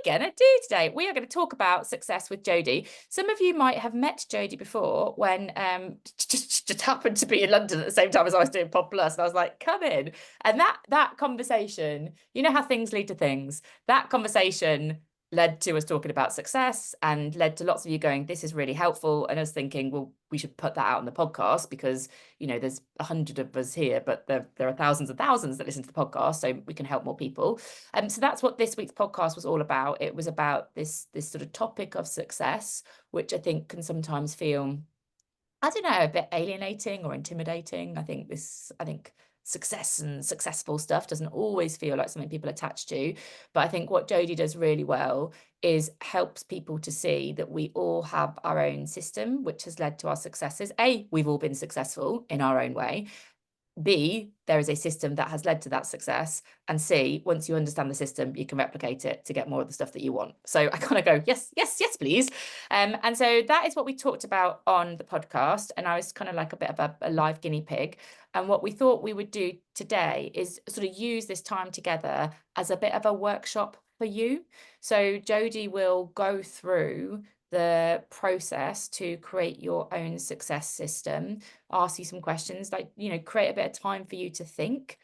gonna do today? We are going to talk about success with Jodie. Some of you might have met Jodie before when just happened to be in London at the same time as I was doing PodPlus, and I was like, come in. And that conversation, you know how things lead to things. That conversation led to us talking about success and led to lots of you going, this is really helpful. And us thinking, well, we should put that out on the podcast because, you know, there's 100 of us here, but there are thousands and thousands that listen to the podcast, so we can help more people. So that's what this week's podcast was all about. It was about this sort of topic of success, which I think can sometimes feel, I don't know, a bit alienating or intimidating. I think success and successful stuff doesn't always feel like something people attach to. But I think what Jodie does really well is helps people to see that we all have our own system, which has led to our successes. A, we've all been successful in our own way. B, there is a system that has led to that success. And C, once you understand the system, you can replicate it to get more of the stuff that you want. So I kind of go, yes, yes, yes, please. And so that is what we talked about on the podcast. And I was kind of like a bit of a live guinea pig. And what we thought we would do today is sort of use this time together as a bit of a workshop for you. So Jodie will go through the process to create your own success system, ask you some questions, like, you know, create a bit of time for you to think.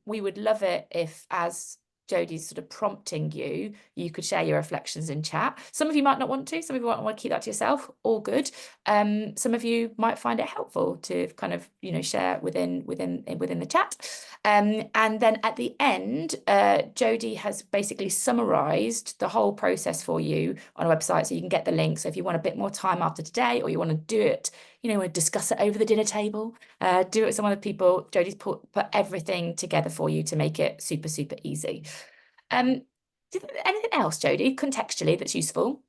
We would love it if, as Jodie's sort of prompting you, you could share your reflections in chat. Some of you might not want to, some of you might want to keep that to yourself, all good. Some of you might find it helpful to kind of, you know, share within the chat. And then at the end, Jodie has basically summarized the whole process for you on a website, so you can get the link. So if you want a bit more time after today, or you want to do it, you know, discuss it over the dinner table, do it with some other people, Jodie's put everything together for you to make it super, super easy. Anything else, Jodie, contextually that's useful?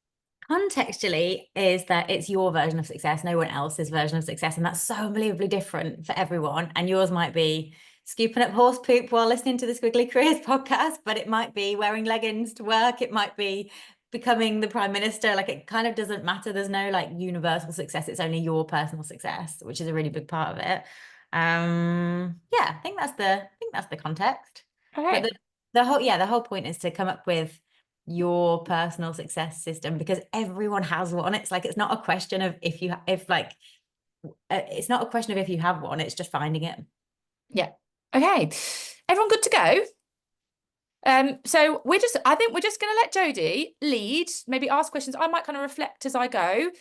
Contextually is that it's your version of success, no one else's version of success. And that's so unbelievably different for everyone. And yours might be scooping up horse poop while listening to the Squiggly Careers podcast, but it might be wearing leggings to work. It might be becoming the prime minister. Like, it kind of doesn't matter. There's no like universal success. It's only your personal success, which is a really big part of it. Yeah, I think that's the context. Okay. But the whole point is to come up with your personal success system, because everyone has one. It's like, it's not a question of if you have one, it's just finding it. Yeah. Okay. Everyone good to go? So I think we're just going to let Jodie lead, maybe ask questions. I might kind of reflect as I go.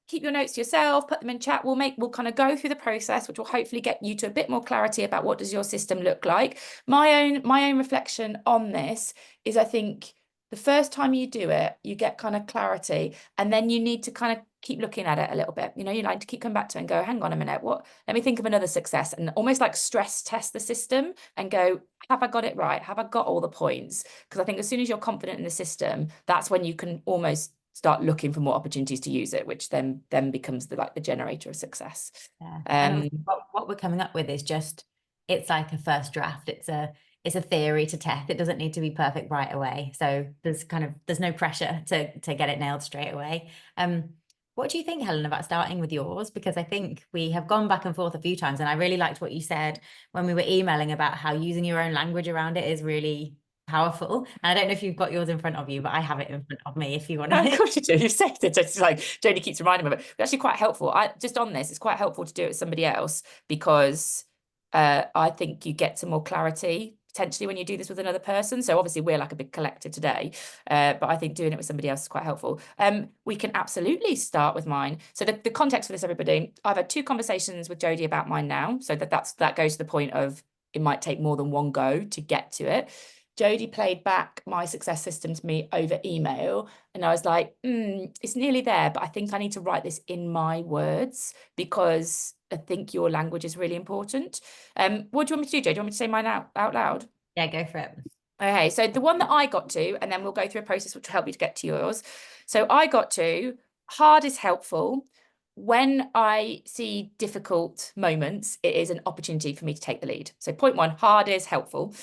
Keep your notes to yourself, put them in chat. We'll kind of go through the process, which will hopefully get you to a bit more clarity about what does your system look like. My own reflection on this is, I think the first time you do it, you get kind of clarity, and then you need to kind of keep looking at it a little bit. You know, you like to keep coming back to it and go, hang on a minute, let me think of another success, and almost like stress test the system and go, have I got it right? Have I got all the points? Because I think as soon as you're confident in the system, that's when you can almost start looking for more opportunities to use it, which then becomes the generator of success. Yeah. And what we're coming up with is just, it's like a first draft. It's a theory to test. It doesn't need to be perfect right away. So there's no pressure to get it nailed straight away. What do you think, Helen, about starting with yours? Because I think we have gone back and forth a few times, and I really liked what you said when we were emailing about how using your own language around it is really powerful. And I don't know if you've got yours in front of you, but I have it in front of me if you want to. Of course you do. You've said it. It's like Jodie keeps reminding me of it. It's actually quite helpful. Just on this, it's quite helpful to do it with somebody else, because I think you get some more clarity potentially when you do this with another person. So obviously we're like a big collective today, but I think doing it with somebody else is quite helpful. We can absolutely start with mine. So the context for this, everybody, I've had 2 conversations with Jodie about mine now. So that goes to the point of it might take more than one go to get to it. Jodie played back my success system to me over email, and I was like, it's nearly there, but I think I need to write this in my words, because I think your language is really important. What do you want me to do, Jodie? Do you want me to say mine out loud? Yeah, go for it. Okay, so the one that I got to, and then we'll go through a process which will help you to get to yours. So I got to, hard is helpful. When I see difficult moments, it is an opportunity for me to take the lead. So point 1, hard is helpful.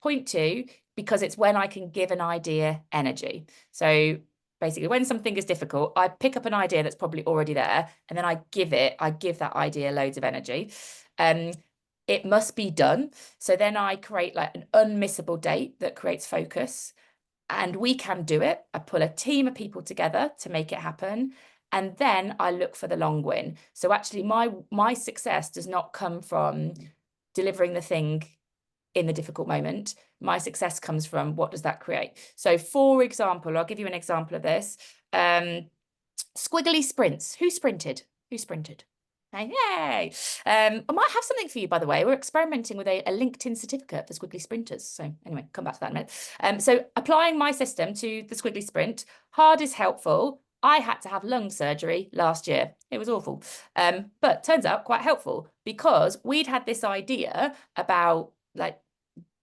Point 2, because it's when I can give an idea energy. So basically, when something is difficult, I pick up an idea that's probably already there, and then I give that idea loads of energy. It must be done. So then I create like an unmissable date that creates focus. and we can do it. I pull a team of people together to make it happen. And then I look for the long win. So actually my success does not come from delivering the thing in the difficult moment. My success comes from what does that create? So for example, I'll give you an example of this. Squiggly sprints. Who sprinted? Who sprinted? Yay! I might have something for you, by the way. We're experimenting with a LinkedIn certificate for Squiggly Sprinters. So anyway, come back to that in a minute. So applying my system to the Squiggly Sprint, hard is helpful. I had to have lung surgery last year. It was awful. But turns out quite helpful because we'd had this idea about like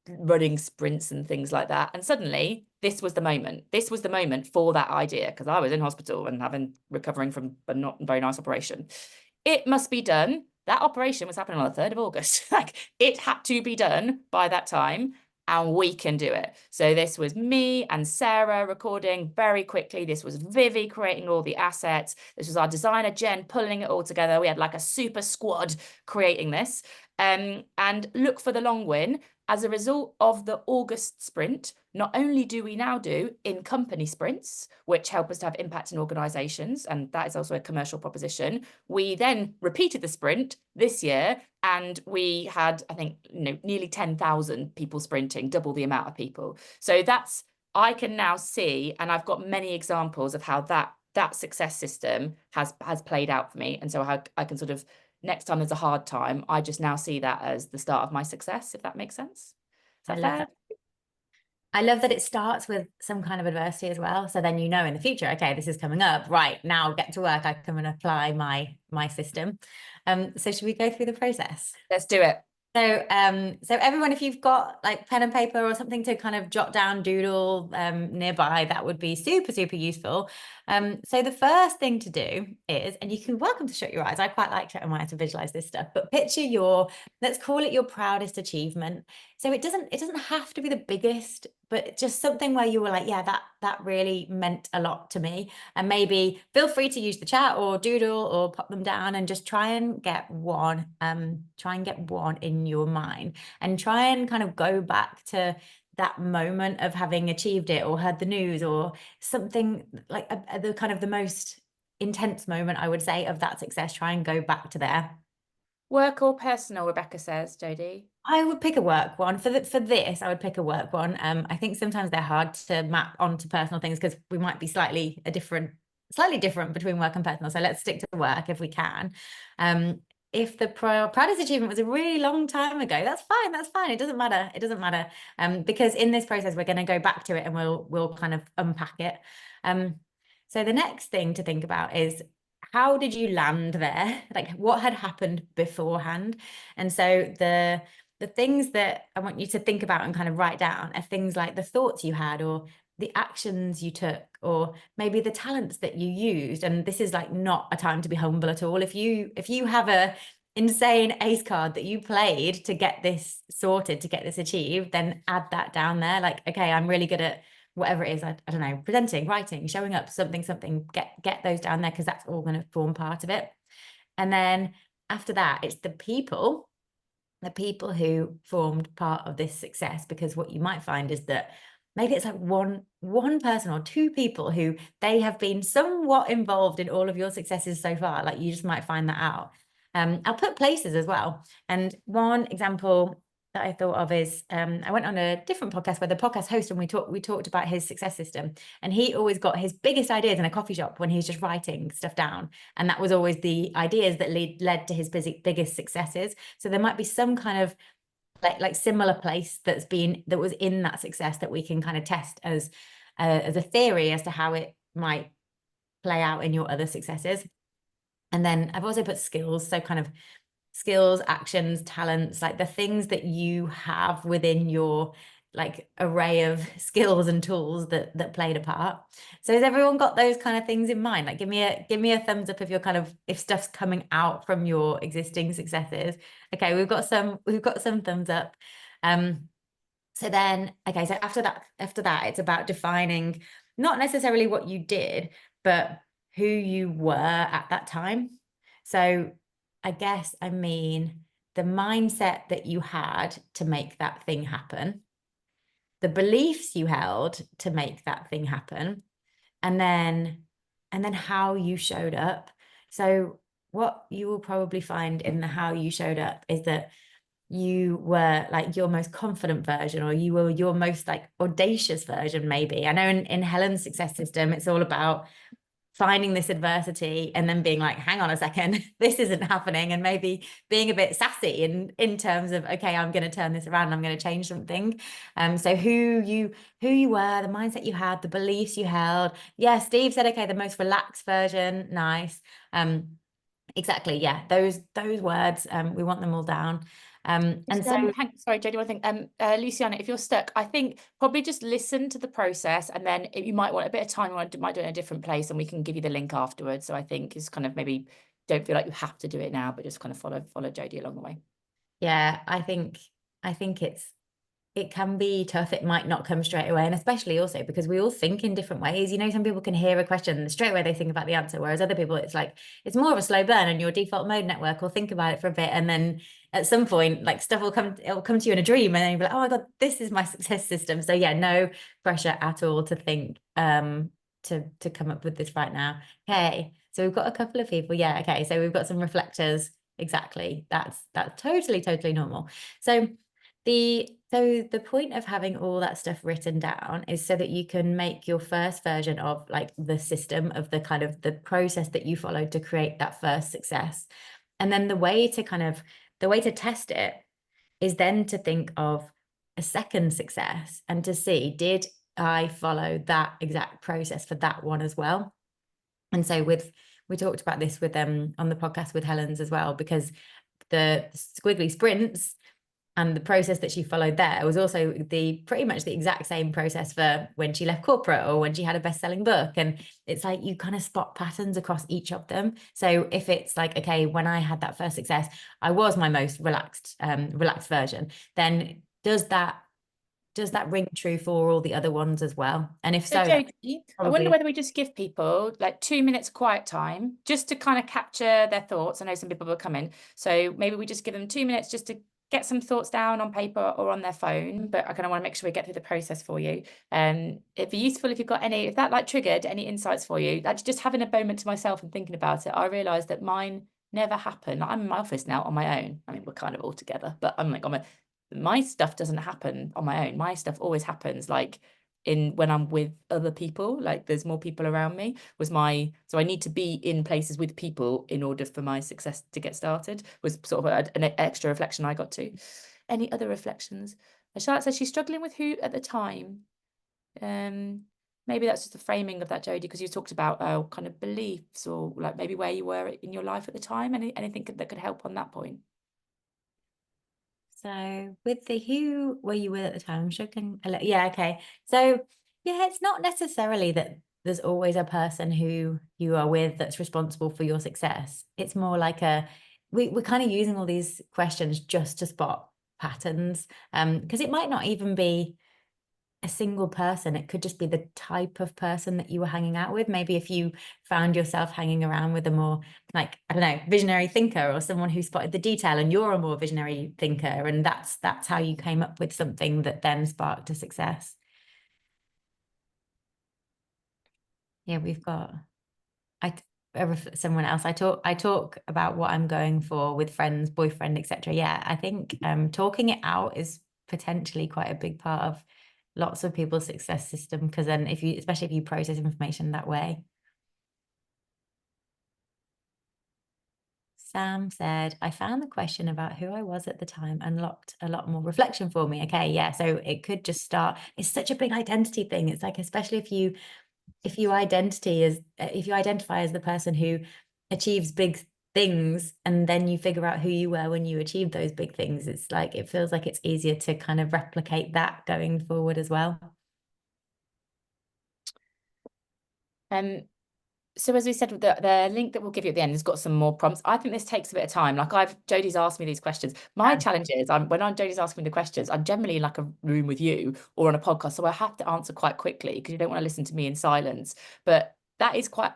running sprints and things like that. And suddenly this was the moment. This was the moment for that idea because I was in hospital and recovering from a not very nice operation. It must be done. That operation was happening on the 3rd of August. Like it had to be done by that time. And we can do it. So this was me and Sarah recording very quickly. This was Vivi creating all the assets. This was our designer, Jen, pulling it all together. We had like a super squad creating this. And look for the long win. As a result of the August sprint, not only do we now do in-company sprints, which help us to have impact in organizations, and that is also a commercial proposition, we then repeated the sprint this year, and we had, I think, nearly 10,000 people sprinting, double the amount of people. So that's, I can now see, and I've got many examples of how that success system has played out for me. And so I can sort of, next time there's a hard time, I just now see that as the start of my success, if that makes sense. Is that fair? I love that it starts with some kind of adversity as well. So then in the future, okay, this is coming up. Right, now get to work. I come and apply my system. So should we go through the process? Let's do it. So everyone, if you've got like pen and paper or something to kind of jot down, doodle nearby, that would be super, super useful. So the first thing to do is, and you can welcome to shut your eyes. I quite like shutting my eyes to visualize this stuff, but picture let's call it your proudest achievement. So it doesn't have to be the biggest, but just something where you were like, yeah, that really meant a lot to me. And maybe feel free to use the chat or doodle or pop them down and just try and get one in your mind and try and kind of go back to that moment of having achieved it or heard the news or something like the kind of the most intense moment, I would say, of that success. Try and go back to there. Work or personal, Rebecca says, Jodie. I would pick a work one for this. I would pick a work one. I think sometimes they're hard to map onto personal things because we might be slightly different between work and personal. So let's stick to work if we can. If the proudest achievement was a really long time ago, that's fine. It doesn't matter. Because in this process, we're going to go back to it and we'll kind of unpack it. So the next thing to think about is, how did you land there? Like what had happened beforehand? And so the things that I want you to think about and kind of write down are things like the thoughts you had or the actions you took, or maybe the talents that you used. And this is like not a time to be humble at all. If you have a insane ace card that you played to get this sorted, to get this achieved, then add that down there. Like, okay, I'm really good at whatever it is, I don't know, presenting, writing, showing up, something, get those down there because that's all going to form part of it. And then after that, it's the people who formed part of this success, because what you might find is that maybe it's like one person or two people who they have been somewhat involved in all of your successes so far. Like you just might find that out. I'll put places as well. And one example that I thought of is I went on a different podcast where the podcast host, and we talked about his success system, and he always got his biggest ideas in a coffee shop when he was just writing stuff down, and that was always the ideas that led to his biggest successes. So there might be some kind of like similar place that was in that success that we can kind of test as a theory as to how it might play out in your other successes. And then I've also put skills, so kind of skills, actions, talents, like the things that you have within your like array of skills and tools that played a part. So has everyone got those kind of things in mind? Like give me a thumbs up if stuff's coming out from your existing successes. Okay, we've got some thumbs up. So then, okay, so after that, it's about defining not necessarily what you did, but who you were at that time. So I guess I mean the mindset that you had to make that thing happen. the beliefs you held to make that thing happen, and then how you showed up. So what you will probably find in the how you showed up is that you were like your most confident version, or you were your most like audacious version, maybe. I know in Helen's success system, it's all about finding this adversity and then being like, hang on a second, this isn't happening, and maybe being a bit sassy in terms of, okay, I'm going to turn this around, I'm going to change something. So who you were, the mindset you had, the beliefs you held. Yeah, Steve said, okay, the most relaxed version. Nice. Exactly. Yeah, those words, we want them all down. And so sorry, Jodie, one thing. Luciana, if you're stuck, I think probably just listen to the process, and then you might want a bit of time, or might do it in a different place, and we can give you the link afterwards. So I think is kind of, maybe don't feel like you have to do it now, but just kind of follow Jodie along the way. Yeah, I think it can be tough. It might not come straight away. And especially also because we all think in different ways. You know, some people can hear a question and straight away they think about the answer, whereas other people, it's like, it's more of a slow burn, and your default mode network will think about it for a bit. And then at some point, like stuff will come to you in a dream, and then you'll be like, oh my God, this is my success system. So yeah, no pressure at all to think, to come up with this right now. Okay. So we've got a couple of people. Yeah. Okay. So we've got some reflectors. Exactly. That's totally normal. So the point of having all that stuff written down is so that you can make your first version of like the system, of the kind of the process that you followed to create that first success. And then the way to test it is then to think of a second success and to see, did I follow that exact process for that one as well? And so we talked about this with on the podcast with Helen's as well, because the squiggly sprints and the process that she followed there was also pretty much the exact same process for when she left corporate or when she had a best-selling book. And it's like you kind of spot patterns across each of them. So if it's like, okay, when I had that first success, I was my most relaxed version, then does that ring true for all the other ones as well? And if so, Jodie, I wonder whether we just give people like 2 minutes quiet time just to kind of capture their thoughts. I know some people will come in, so maybe we just give them 2 minutes just to get some thoughts down on paper or on their phone. But I kind of want to make sure we get through the process for you. It'd be useful if you've got if that like triggered any insights for you. Like just having a moment to myself and thinking about it, I realized that mine never happened. Like, I'm in my office now on my own. I mean, we're kind of all together, but I'm like my stuff doesn't happen on my own. My stuff always happens like when I'm with other people, like there's more people around me, so I need to be in places with people in order for my success to get started, was sort of an extra reflection I got to. Any other reflections? Charlotte says she's struggling with who at the time. Maybe that's just the framing of that, Jodie, because you talked about kind of beliefs, or like maybe where you were in your life at the time. Anything that could help on that point? So with the who were you with at the time, yeah, okay. So yeah, it's not necessarily that there's always a person who you are with that's responsible for your success. It's more like we're kind of using all these questions just to spot patterns, because it might not even be a single person. It could just be the type of person that you were hanging out with. Maybe if you found yourself hanging around with a more, like, I don't know, visionary thinker, or someone who spotted the detail, and you're a more visionary thinker, and that's how you came up with something that then sparked a success. Yeah, we've got someone else. I talk about what I'm going for with friends, boyfriend, etc. Yeah, I think talking it out is potentially quite a big part of lots of people's success system, because then especially if you process information that way. Sam said, I found the question about who I was at the time unlocked a lot more reflection for me. Okay, yeah, so it could just start. It's such a big identity thing. It's like, especially if you identify as the person who achieves big things, and then you figure out who you were when you achieved those big things, it's like, it feels like it's easier to kind of replicate that going forward as well. So as we said, the link that we'll give you at the end has got some more prompts. I think this takes a bit of time. Like Jodie's asked me these questions. My challenge is Jodie's asking me the questions, I'm generally in like a room with you or on a podcast, so I have to answer quite quickly because you don't want to listen to me in silence. But that is quite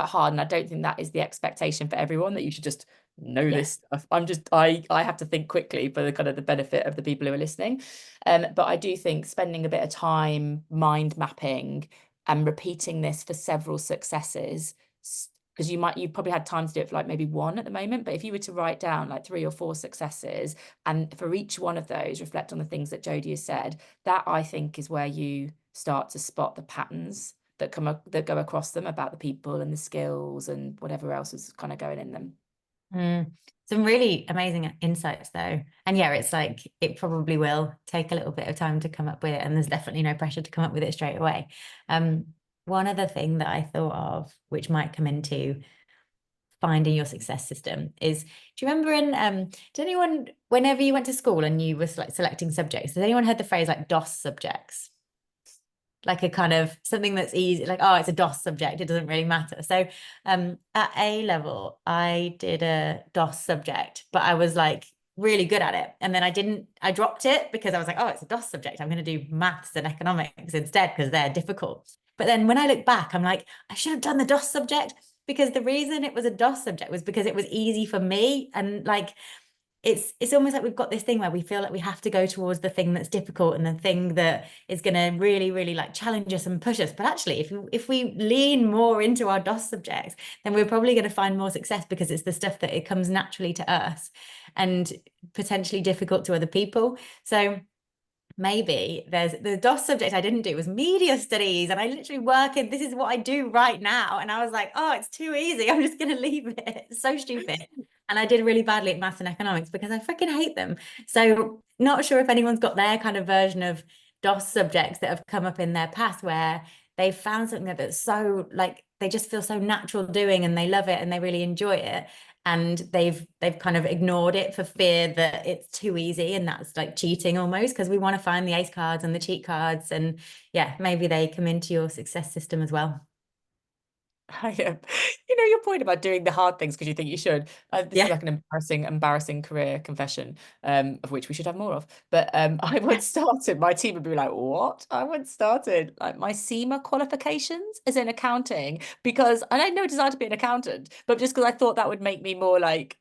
hard, and I don't think that is the expectation for everyone, that you should just know this stuff. I have to think quickly for the kind of the benefit of the people who are listening. But I do think spending a bit of time mind mapping and repeating this for several successes, because you've probably had time to do it for like maybe one at the moment, but if you were to write down like 3 or 4 successes, and for each one of those reflect on the things that Jodie has said, that I think is where you start to spot the patterns that go across them about the people and the skills and whatever else is kind of going in them. Some really amazing insights though. And yeah, it's like, it probably will take a little bit of time to come up with it, and there's definitely no pressure to come up with it straight away. One other thing that I thought of, which might come into finding your success system, is, do you remember did anyone, whenever you went to school and you were like selecting subjects, has anyone heard the phrase like DOS subjects? Like a kind of something that's easy, like, oh, it's a DOS subject, it doesn't really matter. So at A level, I did a DOS subject, but I was like really good at it. And then I dropped it because I was like, oh, it's a DOS subject, I'm going to do maths and economics instead because they're difficult. But then when I look back, I'm like, I should have done the DOS subject, because the reason it was a DOS subject was because it was easy for me. And like, it's almost like we've got this thing where we feel like we have to go towards the thing that's difficult and the thing that is going to really, really like challenge us and push us. But actually, if we lean more into our DOS subjects, then we're probably going to find more success, because it's the stuff that it comes naturally to us and potentially difficult to other people. So maybe there's the DOS subject I didn't do was media studies, and I literally this is what I do right now, and I was like, oh, it's too easy, I'm just going to leave it. It's so stupid. And I did really badly at maths and economics because I freaking hate them. So not sure if anyone's got their kind of version of DOS subjects that have come up in their past where they've found something that's so like, they just feel so natural doing, and they love it and they really enjoy it, and they've kind of ignored it for fear that it's too easy, and that's like cheating almost, because we want to find the ace cards and the cheat cards. And yeah, maybe they come into your success system as well. You know, your point about doing the hard things because you think you should. This is like an embarrassing career confession, of which we should have more of. But I once started, my team would be like, what? I once started like my SEMA qualifications as in accounting, because I had no desire to be an accountant, but just because I thought that would make me more like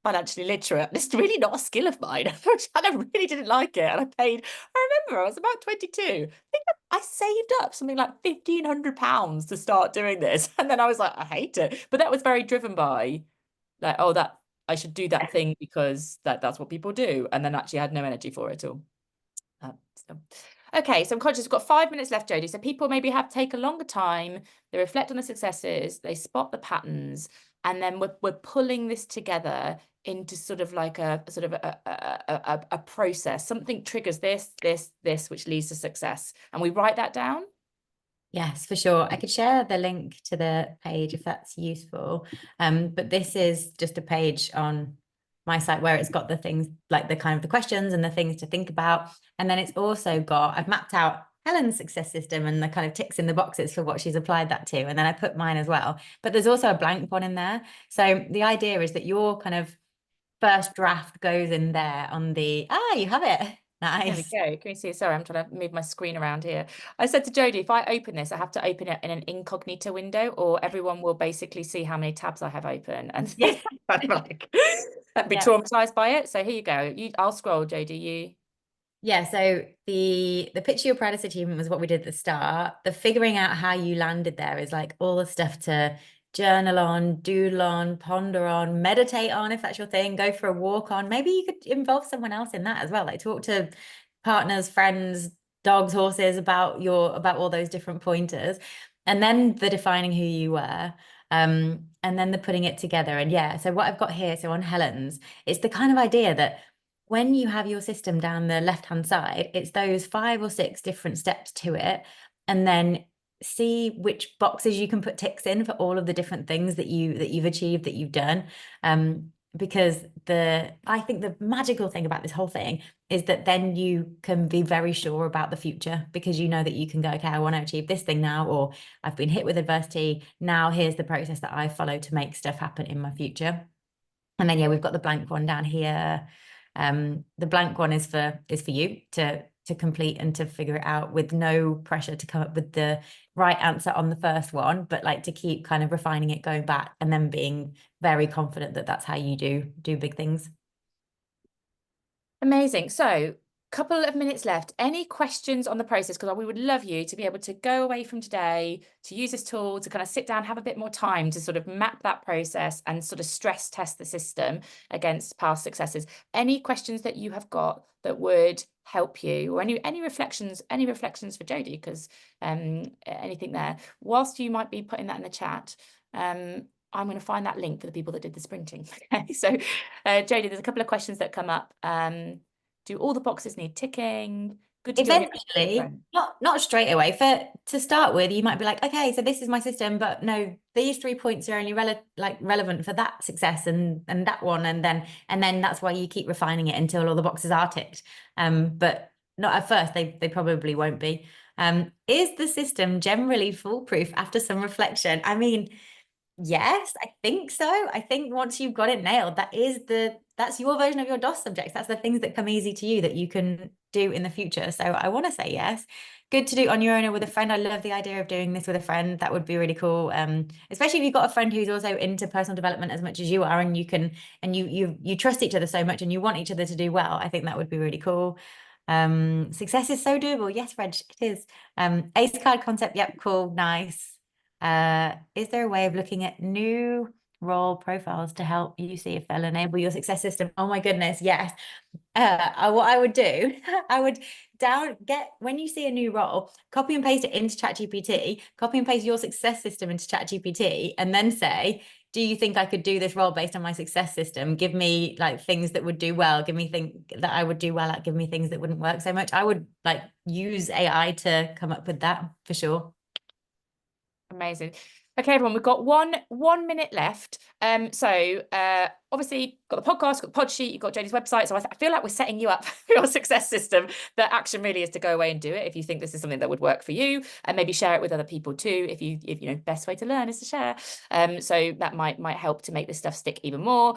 financially literate. It's really not a skill of mine. And I really didn't like it. And I remember I was about 22. I think I saved up something like £1,500 to start doing this. And then I was like, I hate it. But that was very driven by like, oh, that I should do that thing because that's what people do. And then actually I had no energy for it at all. Okay, so I'm conscious we've got 5 minutes left, Jodie. So people maybe take a longer time, they reflect on the successes, they spot the patterns, and then we're pulling this together into sort of like a process. Something triggers this, which leads to success. And we write that down. Yes, for sure. I could share the link to the page if that's useful. But this is just a page on my site where it's got the things like the kind of the questions and the things to think about. And then it's also got, I've mapped out Helen's success system and the kind of ticks in the boxes for what she's applied that to. And then I put mine as well. But there's also a blank one in there. So the idea is that your kind of first draft goes in there on the, you have it. Nice. There we go. Can you see? Sorry, I'm trying to move my screen around here. I said to Jodie, if I open this, I have to open it in an incognito window, or everyone will basically see how many tabs I have open and Yeah. and be traumatized by it. So here you go. I'll scroll, Jodie. You. Yeah, so the picture your proudest achievement was what we did at the start. The figuring out how you landed there is like all the stuff to journal on, doodle on, ponder on, meditate on, if that's your thing, go for a walk on. Maybe you could involve someone else in that as well. Like talk to partners, friends, dogs, horses about all those different pointers. And then the defining who you were. And then the putting it together. And yeah, so what I've got here, so on Helen's, it's the kind of idea that when you have your system down the left-hand side, it's those 5 or 6 different steps to it. And then see which boxes you can put ticks in for all of the different things that you've achieved, that you've done. Because I think the magical thing about this whole thing is that then you can be very sure about the future, because you know that you can go, okay, I want to achieve this thing now, or I've been hit with adversity. Now here's the process that I follow to make stuff happen in my future. And then, yeah, we've got the blank one down here. The blank one is for you to complete and to figure it out, with no pressure to come up with the right answer on the first one, but like to keep kind of refining it, going back, and then being very confident that that's how you do big things. Amazing. So, couple of minutes left. Any questions on the process? Because we would love you to be able to go away from today, to use this tool, to kind of sit down, have a bit more time to sort of map that process and sort of stress test the system against past successes. Any questions that you have got that would help you, or any reflections for Jodie? Because anything there. Whilst you might be putting that in the chat, I'm going to find that link for the people that did the sprinting. Okay, so Jodie, there's a couple of questions that come up. Do all the boxes need ticking? Good to do Eventually, not straight away. To start with, you might be like, okay, so this is my system, but no, these 3 points are only relevant for that success and that one, and then that's why you keep refining it until all the boxes are ticked. But not at first, they probably won't be. Is the system generally foolproof after some reflection? I mean, yes, I think so. I think once you've got it nailed, that's your version of your DOS subjects. That's the things that come easy to you that you can do in the future. So I want to say yes. Good to do on your own or with a friend. I love the idea of doing this with a friend. That would be really cool. Especially if you've got a friend who's also into personal development as much as you are, and you trust each other so much and you want each other to do well. I think that would be really cool. Success is so doable. Yes, Reg, it is. Ace card concept. Yep, cool, nice. Is there a way of looking at new role profiles to help you see if they'll enable your success system? Oh my goodness, yes. What I would do, I would when you see a new role, copy and paste it into ChatGPT, copy and paste your success system into ChatGPT, and then say, do you think I could do this role based on my success system? Give me like things that would do well, give me things that I would do well at, give me things that wouldn't work so much. I would like use AI to come up with that for sure. Amazing. Okay, everyone, we've got one minute left. So obviously got the podcast, got the pod sheet, you've got Jodie's website. So I feel like we're setting you up for your success system. The action really is to go away and do it if you think this is something that would work for you, and maybe share it with other people too. If you know, best way to learn is to share. So that might help to make this stuff stick even more.